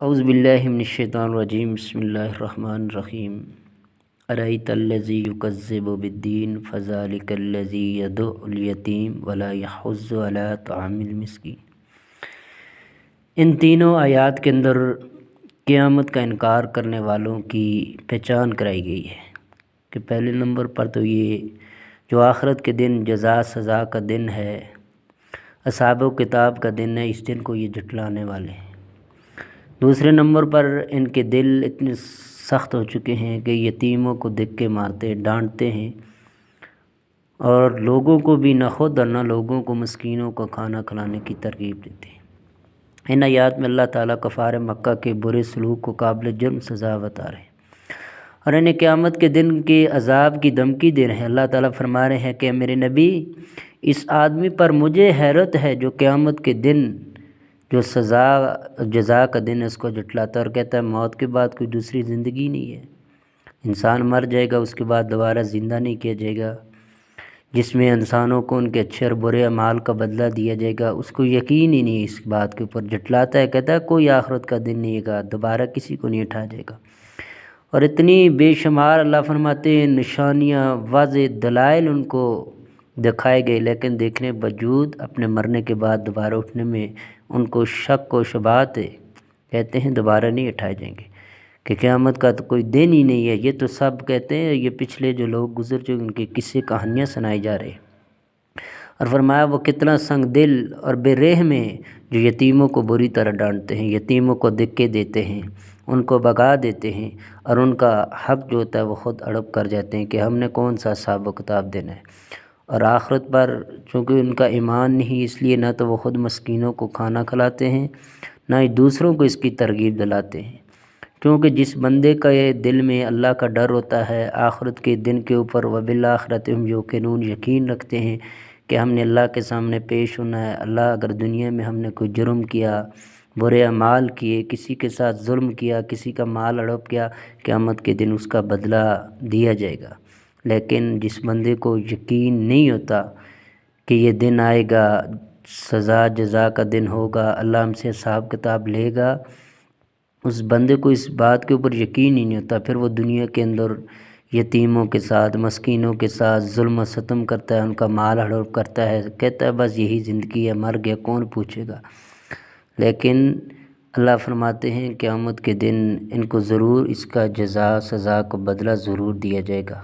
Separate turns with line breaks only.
اعوذ باللہ من الشیطان الرجیم بسم اللہ الرحمن الرحیم ارأیت الذی یکذب بالدین فذلک الذی یدع الیتیم ولا یحض علی طعام المسکین۔ ان تینوں آیات کے اندر قیامت کا انکار کرنے والوں کی پہچان کرائی گئی ہے کہ پہلے نمبر پر تو یہ جو آخرت کے دن جزا سزا کا دن ہے، اصحاب و کتاب کا دن ہے، اس دن کو یہ جھٹلانے والے ہیں۔ دوسرے نمبر پر ان کے دل اتنے سخت ہو چکے ہیں کہ یتیموں کو دیکھ کے مارتے ڈانٹتے ہیں، اور لوگوں کو بھی نہ خود اور نہ لوگوں کو مسکینوں کو کھانا کھلانے کی ترغیب دیتے ہیں۔ ان آیات میں اللہ تعالیٰ کفار مکہ کے برے سلوک کو قابل جرم سزا بتا رہے ہیں اور انہیں قیامت کے دن کے عذاب کی دھمکی دے رہے ہیں۔ اللہ تعالیٰ فرما رہے ہیں کہ میرے نبی، اس آدمی پر مجھے حیرت ہے جو قیامت کے دن جو سزا جزا کا دن اس کو جھٹلاتا ہے اور کہتا ہے موت کے بعد کوئی دوسری زندگی نہیں ہے، انسان مر جائے گا اس کے بعد دوبارہ زندہ نہیں کیا جائے گا، جس میں انسانوں کو ان کے اچھے اور برے اعمال کا بدلہ دیا جائے گا۔ اس کو یقین ہی نہیں اس بات کے اوپر، جھٹلاتا ہے، کہتا ہے کوئی آخرت کا دن نہیں گا، دوبارہ کسی کو نہیں اٹھا جائے گا۔ اور اتنی بے شمار اللہ فرماتے ہیں نشانیاں واضح دلائل ان کو دکھائے گئے، لیکن دیکھنے باوجود اپنے مرنے کے بعد دوبارہ اٹھنے میں ان کو شک و شبہات ہے، کہتے ہیں دوبارہ نہیں اٹھائے جائیں گے، کہ قیامت کا تو کوئی دن ہی نہیں ہے۔ یہ تو سب کہتے ہیں، یہ پچھلے جو لوگ گزر چکے ان کے قصے کہانیاں سنائی جا رہے ہیں۔ اور فرمایا وہ کتنا سنگ دل اور بے رحم ہیں جو یتیموں کو بری طرح ڈانٹتے ہیں، یتیموں کو دھکے دیتے ہیں، ان کو بھگا دیتے ہیں، اور ان کا حق جو ہوتا ہے وہ خود ہڑپ کر جاتے ہیں کہ ہم نے کون سا حساب و کتاب دینا ہے۔ اور آخرت پر چونکہ ان کا ایمان نہیں، اس لیے نہ تو وہ خود مسکینوں کو کھانا کھلاتے ہیں، نہ ہی دوسروں کو اس کی ترغیب دلاتے ہیں۔ کیونکہ جس بندے کا یہ دل میں اللہ کا ڈر ہوتا ہے، آخرت کے دن کے اوپر وبالآخرۃ ہم یوقنون، یقین رکھتے ہیں کہ ہم نے اللہ کے سامنے پیش ہونا ہے، اللہ اگر دنیا میں ہم نے کوئی جرم کیا، برے اعمال کیے، کسی کے ساتھ ظلم کیا، کسی کا مال ہڑپ کیا، قیامت کے دن اس کا بدلہ دیا جائے گا۔ لیکن جس بندے کو یقین نہیں ہوتا کہ یہ دن آئے گا، سزا جزا کا دن ہوگا، اللہ ہم سے حساب کتاب لے گا، اس بندے کو اس بات کے اوپر یقین ہی نہیں ہوتا، پھر وہ دنیا کے اندر یتیموں کے ساتھ مسکینوں کے ساتھ ظلم و ستم کرتا ہے، ان کا مال ہڑپ کرتا ہے، کہتا ہے بس یہی زندگی ہے، مر گیا کون پوچھے گا۔ لیکن اللہ فرماتے ہیں قیامت کے دن ان کو ضرور اس کا جزا سزا کو بدلہ ضرور دیا جائے گا۔